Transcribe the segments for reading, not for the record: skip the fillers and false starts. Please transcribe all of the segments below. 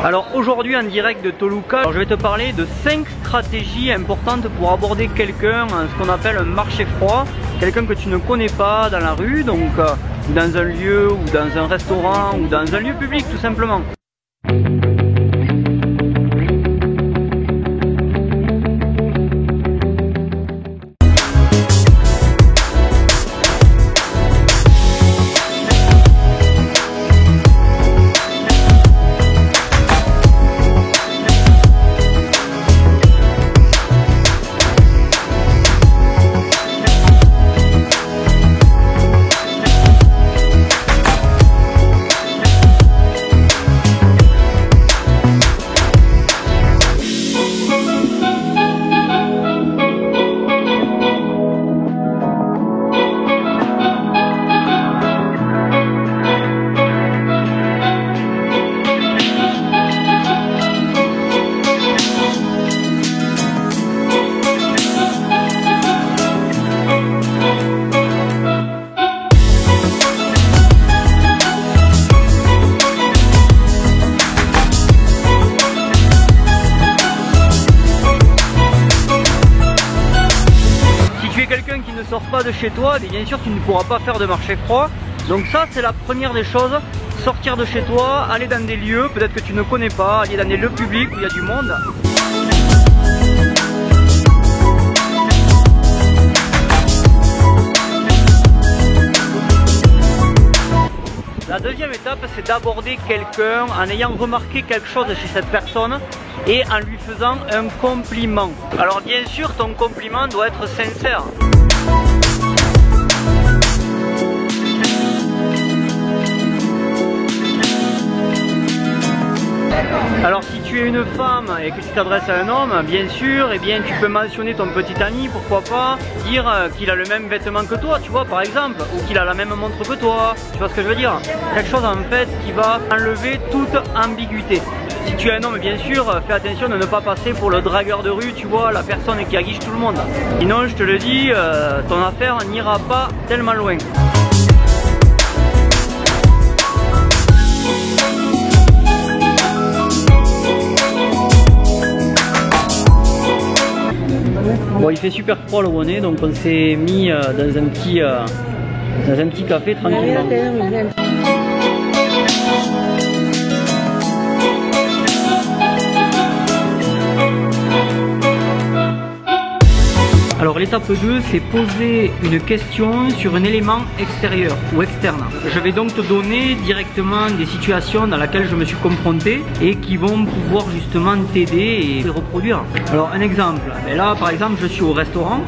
Alors aujourd'hui en direct de Toluca, je vais te parler de 5 stratégies importantes pour aborder quelqu'un, ce qu'on appelle un marché froid, quelqu'un que tu ne connais pas dans la rue, donc dans un lieu ou dans un restaurant ou dans un lieu public tout simplement. Quelqu'un qui ne sort pas de chez toi, bien sûr tu ne pourras pas faire de marché froid. Donc ça c'est la première des choses, sortir de chez toi, aller dans des lieux peut-être que tu ne connais pas, aller dans des lieux publics où il y a du monde. La deuxième étape, c'est d'aborder quelqu'un en ayant remarqué quelque chose chez cette personne et en lui faisant un compliment. Alors bien sûr, ton compliment doit être sincère. Alors si tu es une femme et que tu t'adresses à un homme, bien sûr, eh bien, tu peux mentionner ton petit ami, pourquoi pas, dire qu'il a le même vêtement que toi, tu vois, par exemple, ou qu'il a la même montre que toi, tu vois ce que je veux dire? Quelque chose en fait qui va enlever toute ambiguïté. Si tu es un homme, bien sûr, fais attention de ne pas passer pour le dragueur de rue, tu vois, la personne qui aguiche tout le monde. Sinon, je te le dis, ton affaire n'ira pas tellement loin. Bon, il fait super froid là où on est, donc on s'est mis dans un petit café tranquillement. Alors l'étape 2, c'est poser une question sur un élément extérieur ou externe. Je vais donc te donner directement des situations dans lesquelles je me suis confronté et qui vont pouvoir justement t'aider et reproduire. Alors un exemple, là par exemple je suis au restaurant,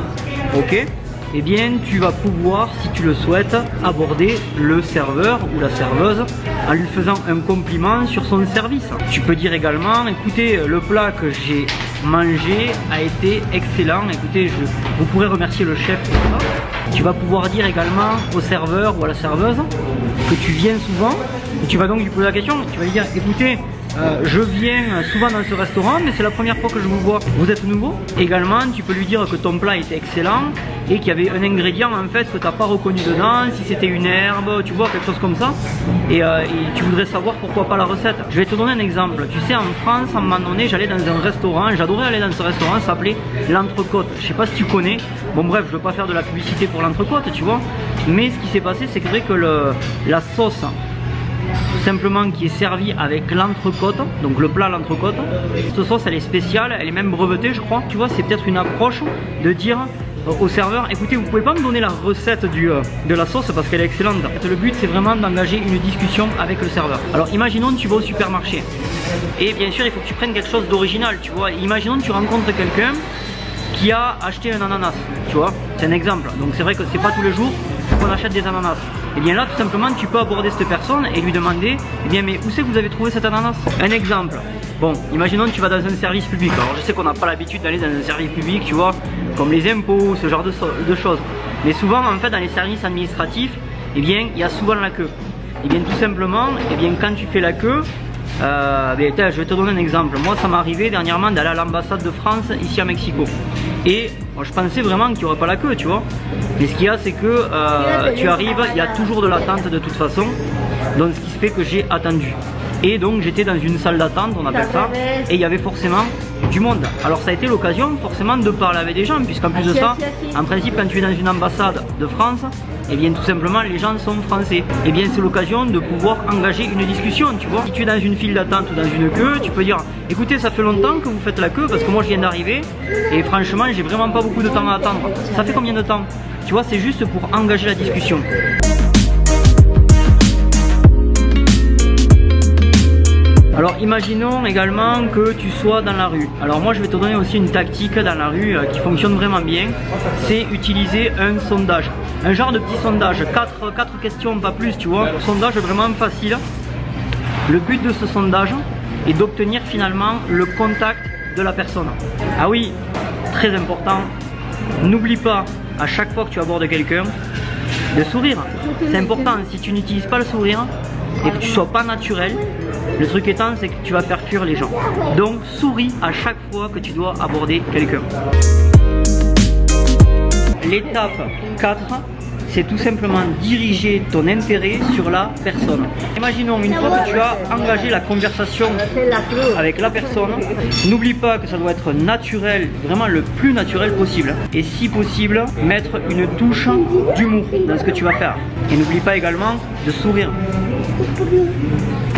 ok, eh bien tu vas pouvoir, si tu le souhaites, aborder le serveur ou la serveuse en lui faisant un compliment sur son service. Tu peux dire également, écoutez, le plat que j'ai mangé a été excellent, écoutez, vous pourrez remercier le chef pour ça. Tu vas pouvoir dire également au serveur ou à la serveuse que tu viens souvent, et tu vas donc lui poser la question, tu vas lui dire, écoutez, je viens souvent dans ce restaurant, mais c'est la première fois que je vous vois. Vous êtes nouveau? Également, tu peux lui dire que ton plat était excellent et qu'il y avait un ingrédient en fait que tu n'as pas reconnu dedans, si c'était une herbe, tu vois, quelque chose comme ça. Et tu voudrais savoir pourquoi pas la recette. Je vais te donner un exemple. Tu sais, en France, à un moment donné, j'allais dans un restaurant, j'adorais aller dans ce restaurant, ça s'appelait l'Entrecôte. Je sais pas si tu connais. Bon bref, je veux pas faire de la publicité pour l'Entrecôte, tu vois. Mais ce qui s'est passé, c'est vrai que la sauce tout simplement qui est servie avec l'entrecôte, donc le plat à l'entrecôte. Cette sauce elle est spéciale, elle est même brevetée je crois. Tu vois, c'est peut-être une approche de dire au serveur, écoutez, vous pouvez pas me donner la recette de la sauce parce qu'elle est excellente. Le but c'est vraiment d'engager une discussion avec le serveur. Alors imaginons que tu vas au supermarché et bien sûr il faut que tu prennes quelque chose d'original, tu vois. Imaginons que tu rencontres quelqu'un qui a acheté un ananas, tu vois, c'est un exemple. Donc c'est vrai que c'est pas tous les jours qu'on achète des ananas. Et bien là tout simplement tu peux aborder cette personne et lui demander, eh bien mais où c'est que vous avez trouvé cet ananas? Un exemple, bon, imaginons que tu vas dans un service public. Alors je sais qu'on n'a pas l'habitude d'aller dans un service public, tu vois, comme les impôts, ce genre de choses. Mais souvent en fait dans les services administratifs, eh bien il y a souvent la queue. Et bien tout simplement, eh bien quand tu fais la queue, je vais te donner un exemple. Moi ça m'est arrivé dernièrement d'aller à l'ambassade de France ici à Mexico. Et moi, je pensais vraiment qu'il n'y aurait pas la queue, tu vois. Mais ce qu'il y a, c'est que tu arrives, il y a toujours de l'attente de toute façon. Donc ce qui fait que j'ai attendu. Et donc j'étais dans une salle d'attente, on appelle ça, et il y avait forcément du monde. Alors ça a été l'occasion forcément de parler avec des gens, puisqu'en plus de ça, en principe quand tu es dans une ambassade de France, et bien tout simplement les gens sont français. Et bien c'est l'occasion de pouvoir engager une discussion, tu vois. Si tu es dans une file d'attente ou dans une queue, tu peux dire écoutez, ça fait longtemps que vous faites la queue parce que moi je viens d'arriver et franchement j'ai vraiment pas beaucoup de temps à attendre. Ça fait combien de temps? Tu vois, c'est juste pour engager la discussion. Alors imaginons également que tu sois dans la rue. Alors moi je vais te donner aussi une tactique dans la rue qui fonctionne vraiment bien. C'est utiliser un sondage. Un genre de petit sondage, 4 questions pas plus, tu vois. Un sondage vraiment facile. Le but de ce sondage est d'obtenir finalement le contact de la personne. Ah oui, très important, n'oublie pas à chaque fois que tu abordes quelqu'un de sourire. C'est important, si tu n'utilises pas le sourire et que tu ne sois pas naturel, le truc étant c'est que tu vas faire fuir les gens. Donc souris à chaque fois que tu dois aborder quelqu'un. L'étape 4, c'est tout simplement diriger ton intérêt sur la personne. Imaginons une fois que tu as engagé la conversation avec la personne, n'oublie pas que ça doit être naturel, vraiment le plus naturel possible. Et si possible, mettre une touche d'humour dans ce que tu vas faire. Et n'oublie pas également de sourire.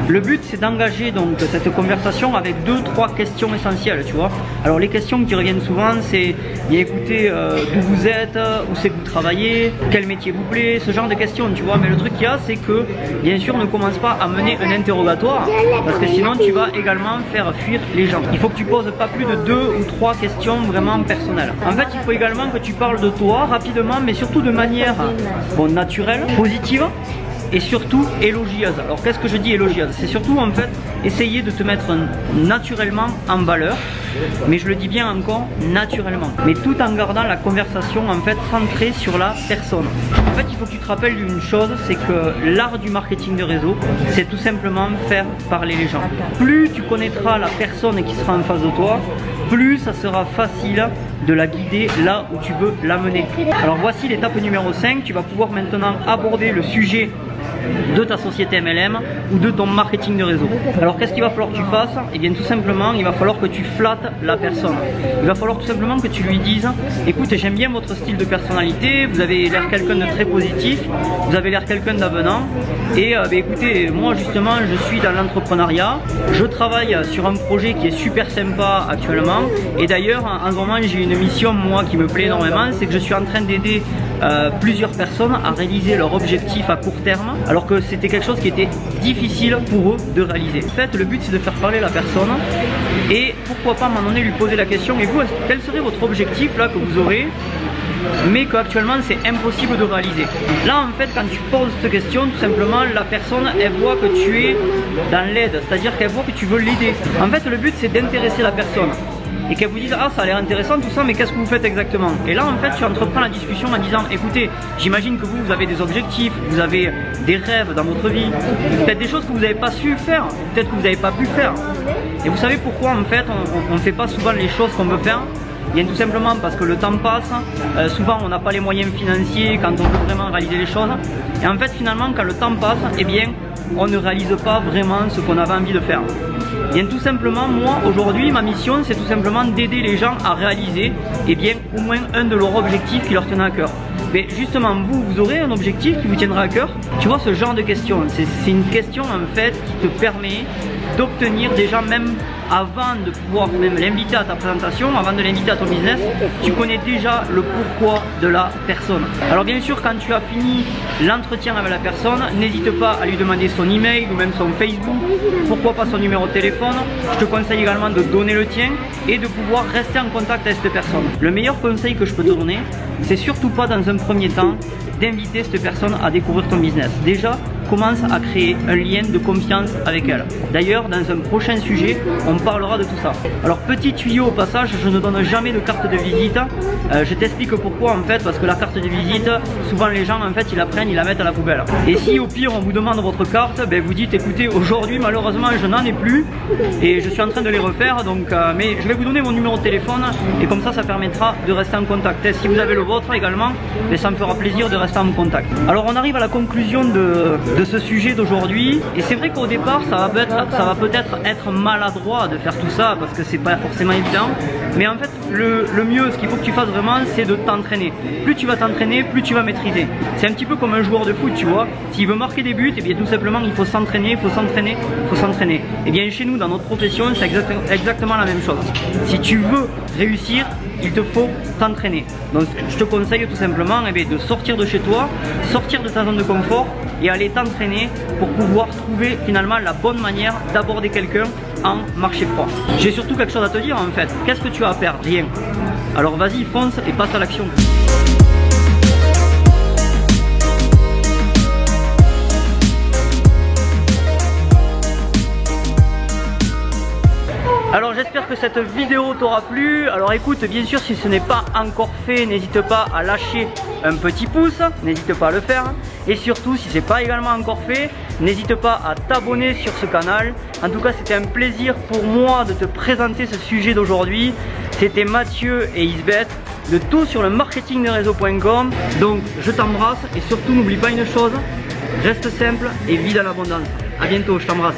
Le but c'est d'engager donc cette conversation avec 2-3 questions essentielles, tu vois. Alors les questions qui reviennent souvent c'est écoutez d'où vous êtes, où c'est que vous travaillez, quel métier vous plaît, ce genre de questions, tu vois. Mais le truc qu'il y a c'est que bien sûr ne commence pas à mener un interrogatoire parce que sinon tu vas également faire fuir les gens. Il faut que tu poses pas plus de 2 ou 3 questions vraiment personnelles. En fait il faut également que tu parles de toi rapidement mais surtout de manière naturelle, positive. Et surtout élogieuse. Alors qu'est-ce que je dis élogieuse? C'est surtout en fait essayer de te mettre naturellement en valeur, mais je le dis bien encore naturellement, mais tout en gardant la conversation en fait centrée sur la personne. En fait il faut que tu te rappelles d'une chose, c'est que l'art du marketing de réseau, c'est tout simplement faire parler les gens. Plus tu connaîtras la personne qui sera en face de toi, plus ça sera facile de la guider là où tu veux l'amener. Alors voici l'étape numéro 5, tu vas pouvoir maintenant aborder le sujet de ta société MLM ou de ton marketing de réseau. Alors qu'est-ce qu'il va falloir que tu fasses? Et bien tout simplement il va falloir que tu flattes la personne. Il va falloir tout simplement que tu lui dises écoute, j'aime bien votre style de personnalité, vous avez l'air quelqu'un de très positif, vous avez l'air quelqu'un d'avenant et écoutez, moi justement je suis dans l'entrepreneuriat, je travaille sur un projet qui est super sympa actuellement et d'ailleurs en ce moment j'ai une mission moi qui me plaît énormément, c'est que je suis en train d'aider plusieurs personnes à réaliser leur objectif à court terme alors que c'était quelque chose qui était difficile pour eux de réaliser. En fait le but c'est de faire parler la personne et pourquoi pas à un moment donné lui poser la question et vous, quel serait votre objectif là que vous aurez mais qu'actuellement c'est impossible de réaliser. Là en fait quand tu poses cette question, tout simplement la personne elle voit que tu es dans l'aide, c'est-à-dire qu'elle voit que tu veux l'aider. En fait le but c'est d'intéresser la personne et qu'elle vous dise ah ça a l'air intéressant tout ça mais qu'est-ce que vous faites exactement. Et là en fait tu entreprends la discussion en disant écoutez j'imagine que vous avez des objectifs, vous avez des rêves dans votre vie, peut-être des choses que vous n'avez pas su faire, peut-être que vous n'avez pas pu faire. Et vous savez pourquoi en fait on ne fait pas souvent les choses qu'on veut faire? Bien tout simplement parce que le temps passe, souvent on n'a pas les moyens financiers quand on veut vraiment réaliser les choses. Et en fait finalement quand le temps passe, eh bien on ne réalise pas vraiment ce qu'on avait envie de faire. Bien tout simplement moi aujourd'hui ma mission c'est tout simplement d'aider les gens à réaliser au moins un de leurs objectifs qui leur tenait à cœur. Mais justement vous aurez un objectif qui vous tiendra à cœur? Tu vois ce genre de question, c'est une question en fait qui te permet d'obtenir déjà même avant de pouvoir même l'inviter à ta présentation, avant de l'inviter à ton business, tu connais déjà le pourquoi de la personne. Alors bien sûr quand tu as fini l'entretien avec la personne, n'hésite pas à lui demander son email ou même son Facebook, pourquoi pas son numéro de téléphone. Je te conseille également de donner le tien et de pouvoir rester en contact avec cette personne. Le meilleur conseil que je peux te donner, c'est surtout pas dans un premier temps d'inviter cette personne à découvrir ton business. Déjà, commence à créer un lien de confiance avec elle. D'ailleurs, dans un prochain sujet, on parlera de tout ça. Alors, petit tuyau au passage, je ne donne jamais de carte de visite. Je t'explique pourquoi en fait, parce que la carte de visite, souvent les gens en fait, ils la prennent, ils la mettent à la poubelle. Et si au pire on vous demande votre carte, vous dites écoutez, aujourd'hui malheureusement je n'en ai plus et je suis en train de les refaire, donc mais je vais vous donner mon numéro de téléphone et comme ça permettra de rester en contact. Et si vous avez le vôtre également, ça me fera plaisir de rester en contact. Alors on arrive à la conclusion de de ce sujet d'aujourd'hui. Et c'est vrai qu'au départ, ça va peut-être être maladroit de faire tout ça parce que c'est pas forcément évident. Mais en fait, le mieux, ce qu'il faut que tu fasses vraiment, c'est de t'entraîner. Plus tu vas t'entraîner, plus tu vas maîtriser. C'est un petit peu comme un joueur de foot, tu vois. S'il veut marquer des buts, et bien tout simplement, il faut s'entraîner, il faut s'entraîner, il faut s'entraîner. Et bien chez nous, dans notre profession, c'est exactement la même chose. Si tu veux réussir, il te faut t'entraîner. Donc je te conseille tout simplement de sortir de chez toi, sortir de ta zone de confort et aller t'entraîner pour pouvoir trouver finalement la bonne manière d'aborder quelqu'un en marché froid. J'ai surtout quelque chose à te dire en fait. Qu'est-ce que tu as à perdre? Rien. Alors vas-y, fonce et passe à l'action. Alors j'espère que cette vidéo t'aura plu. Alors écoute, bien sûr, si ce n'est pas encore fait, n'hésite pas à lâcher un petit pouce, n'hésite pas à le faire. Et surtout, si ce n'est pas également encore fait, n'hésite pas à t'abonner sur ce canal. En tout cas, c'était un plaisir pour moi de te présenter ce sujet d'aujourd'hui. C'était Mathieu et Isbeth de tout sur le marketingderéseau.com. Donc je t'embrasse et surtout n'oublie pas une chose, reste simple et vis dans l'abondance. A bientôt, je t'embrasse.